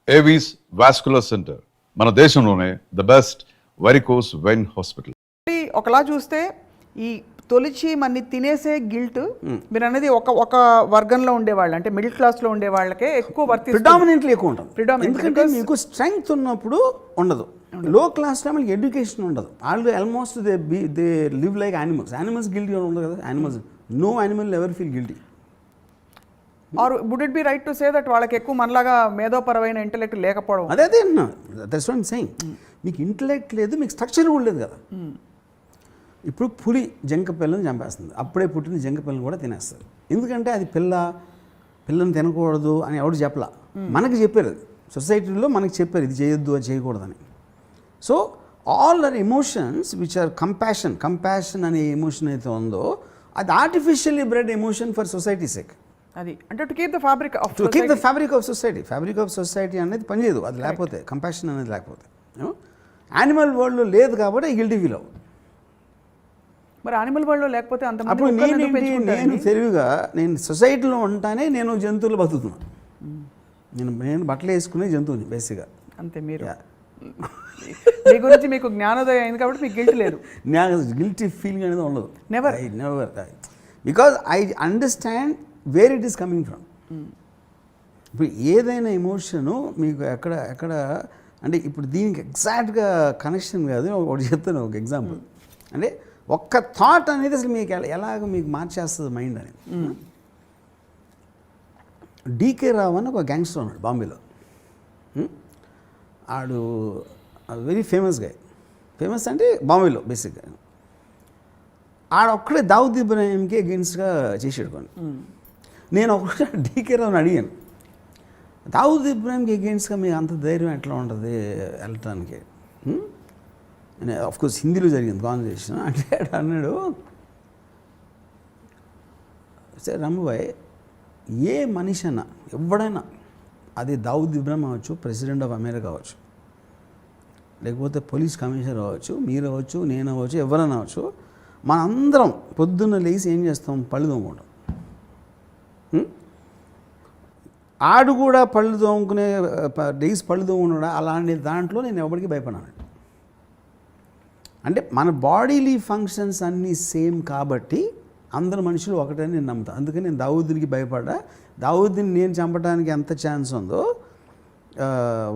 Avis vascular centre మన దేశంలోనే the best varicose vein hospital. ఒకలా చూస్తే ఈ తొలిచి మన్ని తినేసే గిల్ట్ మీరు అనేది ఒక వర్గంలో ఉండేవాళ్ళు, అంటే మిడిల్ క్లాస్లో ఉండే వాళ్ళకే ఎక్కువ ప్రిడామినెంట్లీ ఎక్కువ ఉంటుంది. ఎందుకంటే మీకు స్ట్రెంగ్త్ ఉన్నప్పుడు ఉండదు. లో క్లాస్లో మనకి ఎడ్యుకేషన్ ఉండదు. వాళ్ళు almost they live like animals guilty ఉండదు కదా. Animals no animal ever feel guilty. Or would it be right to say that వాళ్ళకి ఎక్కువ మనలాగా మేధోపరమైన ఇంటెలెక్ట్ లేకపోవడం? అదే అన్నా, దట్స్ వాట్ ఐమ్ సేయింగ్. మీకు ఇంటెలెక్ట్ లేదు, మీకు స్ట్రక్చర్ కూడా లేదు కదా. ఇప్పుడు పులి జంక పిల్లని చంపేస్తుంది, అప్పుడే పుట్టిన జంక పిల్లని కూడా తినేస్తుంది. ఎందుకంటే అది పిల్లని తినకూడదు అని ఎవరు చెప్పలా, మనకి చెప్పారు. అది సొసైటీలో మనకి చెప్పారు ఇది చేయొద్దు అది చేయకూడదని. So all are emotions which are compassion అనే ఎమోషన్ అయితే ఉందో అది artificially bred emotion for society sake. అది అంటే to keep the fabric of society అనేది పనిచేయదు అది లేకపోతే, కంపాషన్ అనేది లేకపోతే. యానిమల్ వరల్డ్లో లేదు కాబట్టి గిల్టీ ఫీల్ అవ్వదు. మరి యానిమల్ వరల్డ్లో లేకపోతే అంత అప్పుడు నేను తెలివిగా నేను సొసైటీలో ఉంటానే నేను జంతువులు బతుకుతున్నాను. నేను బట్టలు వేసుకునే జంతువుని బేసిక్గా అంతే. మీరు మీ గురించి మీకు జ్ఞానోదయం అయింది కాబట్టి మీకు గిల్ట్ లేదు. గిల్టీ ఫీలింగ్ అనేది ఉండదు. Never because I understand where it is coming from. ఇప్పుడు ఏదైనా ఎమోషను మీకు ఎక్కడ అంటే ఇప్పుడు దీనికి ఎగ్జాక్ట్గా కనెక్షన్ కాదు, ఒకటి చెప్తాను ఒక ఎగ్జాంపుల్. అంటే ఒక్క థాట్ అనేది అసలు మీకు ఎలాగ మీకు మార్చేస్తుంది మైండ్ అనేది. డీకే రావు అని ఒక గ్యాంగ్స్టర్ ఉన్నాడు బాంబేలో. ఆడు వెరీ ఫేమస్ అంటే బాంబేలో బేసిక్గా. ఆడొక్కడే దావుద్ ఇబ్రాహింకి అగెన్స్ట్గా చేసాడు కొన్ని. నేను ఒకటే డీకే రావుని అడిగాను, దావుద్ ఇబ్రాహింకి అగెన్స్ట్గా మీకు అంత ధైర్యం ఎట్లా ఉంటుంది వెళ్ళటానికి? ఆఫ్కోర్స్ హిందీలో జరిగింది కాన్వర్సేషన్. అంటే అన్నాడు, సరే రమ్మబాయ్, ఏ మనిషి అన్నా ఎవడైనా, అది దావుద్ ఇబ్రాహిం అవ్వచ్చు, ప్రెసిడెంట్ ఆఫ్ అమెరికా అవ్వచ్చు, లేకపోతే పోలీస్ కమిషనర్ అవ్వచ్చు, మీరు అవ్వచ్చు, నేను అవ్వచ్చు, ఎవరైనా అవ్వచ్చు, మనందరం పొద్దున్న లేచి ఏం చేస్తాం? పళ్ళు తోముకుంటాం. ఆడు కూడా పళ్ళు తోముకునే డేస్ పళ్ళు తోముకున్నాడు. అలాంటి దాంట్లో నేను ఎవరికి భయపడాను. అంటే మన బాడీలీ ఫంక్షన్స్ అన్నీ సేమ్ కాబట్టి అందరు మనుషులు ఒకటని నేను నమ్ముతాను. అందుకని నేను దావుద్దినికి భయపడ్డా. దావుద్దిని నేను చంపడానికి ఎంత ఛాన్స్ ఉందో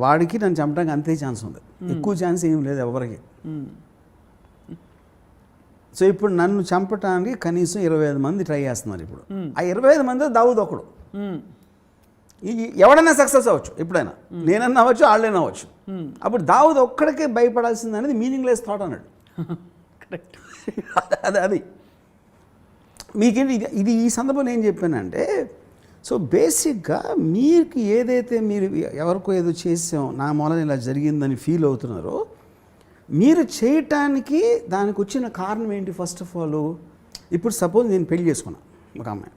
వాడికి నన్ను చంపడానికి అంతే ఛాన్స్ ఉంది. ఎక్కువ ఛాన్స్ ఏం లేదు ఎవరికి. సో ఇప్పుడు నన్ను చంపడానికి కనీసం 25 మంది ట్రై చేస్తున్నారు. ఇప్పుడు ఆ 25 మంది దావుద్ ఒకడు. ఎవడైనా సక్సెస్ అవ్వచ్చు, ఎప్పుడైనా నేనన్నా అవ్వచ్చు, వాళ్ళైనా అవ్వచ్చు. అప్పుడు దావుద్ ఒక్కడికే భయపడాల్సింది అనేది మీనింగ్లెస్ థాట్ అన్నాడు. అది మీకేంటి ఇది ఈ సందర్భంలో ఏం చెప్పానంటే, సో బేసిక్గా మీకు ఏదైతే మీరు ఎవరికో ఏదో చేసాం నా మూలన ఇలా జరిగిందని ఫీల్ అవుతున్నారో, మీరు చేయటానికి దానికి వచ్చిన కారణం ఏంటి? ఫస్ట్ ఆఫ్ ఆల్, ఇప్పుడు సపోజ్ నేను పెళ్లి చేసుకున్నా ఒక అమ్మాయి,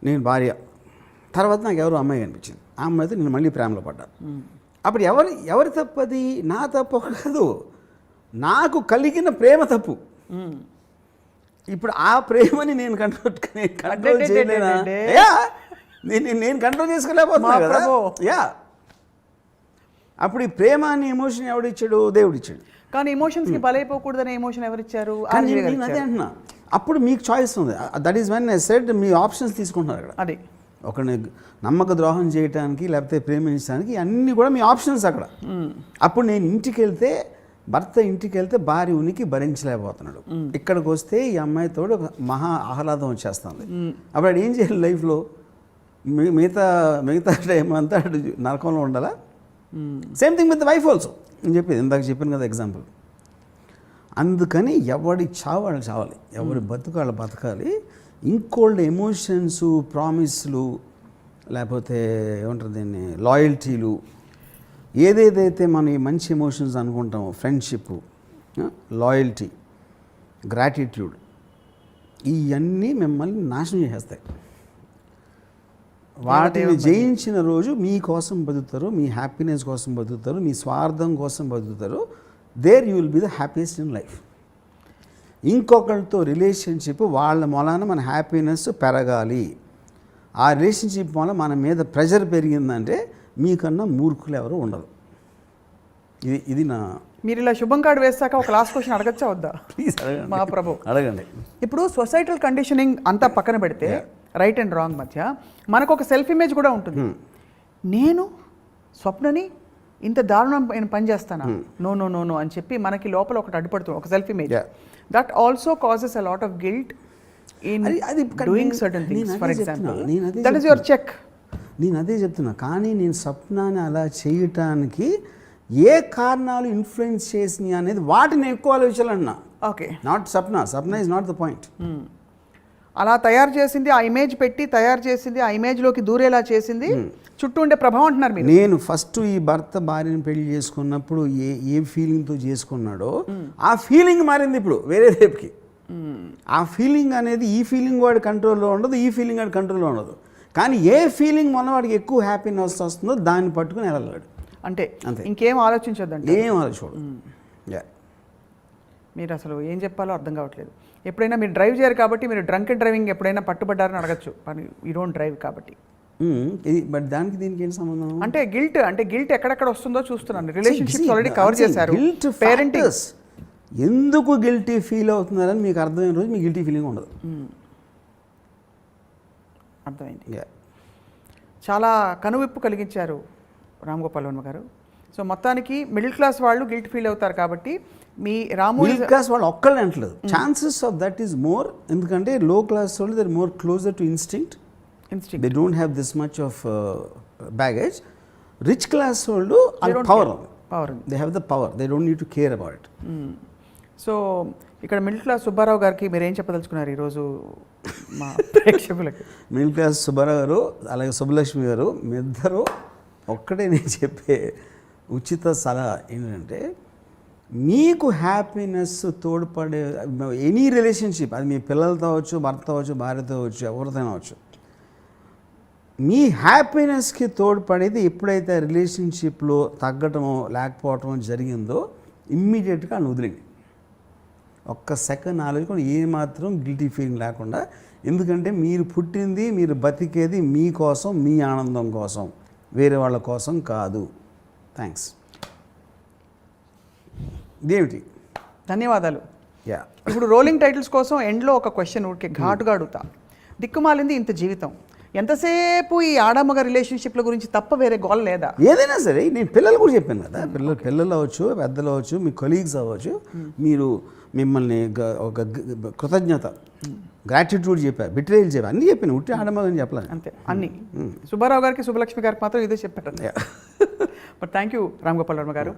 నేను భార్య, తర్వాత నాకు ఎవరో అమ్మాయి కనిపించింది. ఆ అమ్మాయితో నేను మళ్ళీ ప్రేమలో పడ్డా. అప్పుడు ఎవరి తప్పది? నా తప్పు కాదు, నాకు కలిగిన ప్రేమ తప్పు. ఇప్పుడు ఆ ప్రేమని నేను కంట్రోల్ చేయలేనా? నేను కంట్రోల్ చేసుకోలేకపోతున్నా కదా. అప్పుడు ఈ ప్రేమ అనే ఎమోషన్ ఎవడిచ్చాడు? దేవుడు ఇచ్చాడు. కానీ ఎమోషన్స్కి బలైపోకూడదనే ఎమోషన్ ఎవరిచ్చారు? అదే అంటున్నా. అప్పుడు మీకు చాయిస్ ఉంది. That is when I said me options తీసుకుంటున్నారు అక్కడ. అదే ఒకరిని నమ్మక ద్రోహం చేయడానికి లేకపోతే ప్రేమించడానికి అన్నీ కూడా మీ ఆప్షన్స్ అక్కడ. అప్పుడు నేను భర్త ఇంటికి వెళ్తే భార్య ఉనికి భరించలేకపోతున్నాడు. ఇక్కడికి వస్తే ఈ అమ్మాయితో మహా ఆహ్లాదం వచ్చేస్తుంది. అప్పుడు ఆడు ఏం చేయాలి లైఫ్లో? మిగతా టైం అంతా నరకంలో ఉండాలా? Same thing with wife also. నేను చెప్పేది ఇందాక చెప్పాను కదా ఎగ్జాంపుల్. అందుకని ఎవడి చావాలి చావాలి, ఎవరి బతుకాళ్ళు బతకాలి. ఇంకోళ్ళ ఎమోషన్స్, ప్రామిస్లు, లేకపోతే ఏమంటారు దీన్ని, లాయల్టీలు, ఏదేదైతే మనం ఈ మంచి ఎమోషన్స్ అనుకుంటామో, ఫ్రెండ్షిప్, లాయల్టీ, గ్రాటిట్యూడ్, ఇవన్నీ మిమ్మల్ని నాశనం చేసేస్తాయి. వాటిని జయించిన రోజు మీకోసం బతుకుతారు, మీ హ్యాపీనెస్ కోసం బతుకుతారు, మీ స్వార్థం కోసం బతుకుతారు. There you will be the happiest in life. ఇంకొకరితో రిలేషన్షిప్ వాళ్ళ మూలాన మన హ్యాపీనెస్ పెరగాలి. ఆ రిలేషన్షిప్ వల్ల మన మీద ప్రెషర్ పెరిగిందంటే మీకన్నా మూర్ఖులు ఎవరు ఉండరు. ఇది నా మీరు ఇలా శుభం కార్డు వేస్తాక ఒక లాస్ట్ క్వశ్చన్ అడగచ్చా వద్దా? ప్లీజ్ అడగండి. మా ప్రభు అడగండి. ఇప్పుడు సొసైటల్ కండిషనింగ్ అంతా పక్కన పెడితే రైట్ అండ్ రాంగ్ మధ్య మనకు ఒక సెల్ఫ్ ఇమేజ్ కూడా ఉంటుంది. నేను స్వప్నని ఇంత దారుణమైన పని చేస్తానా, నో నో నో నో అని చెప్పి మనకి లోపల ఒకటి అడ్డుపడుతుంది, ఒక self image. That also causes a lot of guilt in doing certain things. For example that is your check. నేను అదే చెప్తున్నా. కానీ నేను స్వప్నాన్ని అలా చేయటానికి ఏ కారణాలు ఇన్ఫ్లుయెన్స్ చేసినాయి అనేది వాటిని ఎక్కువ ఆలోచించాలన్నా. Okay, not Sapna is not the point. అలా తయారు చేసింది, ఆ ఇమేజ్ పెట్టి తయారు చేసింది, ఆ ఇమేజ్లోకి దూరేలా చేసింది చుట్టూ ఉండే ప్రభావం అంటున్నారు మీరు. నేను ఫస్ట్ ఈ భర్త భార్యను పెళ్లి చేసుకున్నప్పుడు ఏ ఫీలింగ్తో చేసుకున్నాడో ఆ ఫీలింగ్ మారింది ఇప్పుడు వేరే రేపుకి. ఆ ఫీలింగ్ అనేది ఈ ఫీలింగ్ వాడి కంట్రోల్లో ఉండదు, ఈ ఫీలింగ్ వాడి కంట్రోల్లో ఉండదు. కానీ ఏ ఫీలింగ్ మన వాడికి ఎక్కువ హ్యాపీనెస్ వస్తుందో దాన్ని పట్టుకుని వెళ్ళాడు. అంటే అంతే, ఇంకేం ఆలోచించొద్దండి. ఏం ఆలోచోడు. మీరు అసలు ఏం చెప్పాలో అర్థం కావట్లేదు. ఎప్పుడైనా మీరు డ్రైవ్ చేయరు కాబట్టి మీరు డ్రంక్ అండ్ డ్రైవింగ్ ఎప్పుడైనా పట్టుబడ్డారని అడగచ్చు. యూ డోంట్ డ్రైవ్ కాబట్టి. బట్ దానికి దీనికి ఏంటి సంబంధం? అంటే గిల్ట్ ఎక్కడెక్కడ వస్తుందో చూస్తున్నాను. రిలేషన్షిప్స్ ఆల్రెడీ కవర్ చేశారు. పేరెంటింగ్ ఎందుకు గిల్టీ ఫీల్ అవుతున్నారని మీకు అర్థమైన రోజు మీకు గిల్టీ ఫీలింగ్ ఉండదు. అర్థమైంది. చాలా కనువిప్పు కలిగించారు రామ్ గోపాల్ వర్మ గారు. సో మొత్తానికి మిడిల్ క్లాస్ వాళ్ళు గిల్ట్ ఫీల్ అవుతారు కాబట్టి మీ రాము మిడిల్ క్లాస్ వాళ్ళు ఒక్కళ్ళే అంటలేదు. Chances of that is more. ఎందుకంటే లో క్లాస్ వాళ్ళు they are more closer to instinct. They don't have this much of baggage. Rich class వాళ్ళు power they have the power, they don't need to care about it. So ఇక్కడ middle class Subbarao గారికి మీరు ఏం చెప్పదలుచుకున్నారు ఈరోజు మా ప్రేక్షకులకి? మిడిల్ క్లాస్ సుబ్బారావు గారు అలాగే సుబ్బలక్ష్మి గారు మీ ఇద్దరు ఒక్కటే నేను చెప్పే ఉచిత సలహా ఏంటంటే, మీకు హ్యాపీనెస్ తోడ్పడే ఎనీ రిలేషన్షిప్, అది మీ పిల్లలతో అవచ్చు, భర్త అవచ్చు, భార్యతో అవచ్చు, ఎవరితో అవచ్చు, మీ హ్యాపీనెస్కి తోడ్పడేది ఎప్పుడైతే రిలేషన్షిప్లో తగ్గటమో లేకపోవటమో జరిగిందో ఇమ్మీడియట్గా అని వదిలేండి. ఒక్క సెకండ్ ఆలోచించుకొని ఏమాత్రం గిల్టీ ఫీలింగ్ లేకుండా. ఎందుకంటే మీరు పుట్టింది, మీరు బతికేది మీకోసం, మీ ఆనందం కోసం, వేరే వాళ్ళ కోసం కాదు. థ్యాంక్స్. ఇదేమిటి? ధన్యవాదాలు. యా, ఇప్పుడు రోలింగ్ టైటిల్స్ కోసం ఎండ్లో ఒక క్వశ్చన్ ఊరికే ఘాటుగా అడుగుతా. దిక్కుమాలింది ఇంత జీవితం, ఎంతసేపు ఈ ఆడమగ రిలేషన్షిప్ల గురించి తప్ప వేరే గోల్ లేదా? ఏదైనా సరే నేను పిల్లలు కూడా చెప్పాను కదా, పిల్లలు అవ్వచ్చు, పెద్దలు అవ్వచ్చు, మీ కొలీగ్స్ అవ్వచ్చు, మీరు మిమ్మల్ని ఒక కృతజ్ఞత, గ్రాటిట్యూడ్ చెప్పారు, బిట్రేయల్ చెప్పారు, అన్నీ చెప్పాను. ఉట్టి ఆడమగని చెప్పలేదు అంతే అన్నీ. సుబ్బారావు గారికి, సుబ్బలక్ష్మి గారికి మాత్రం ఇదే చెప్పారు. But thank you Ram Gopal Varma గారు.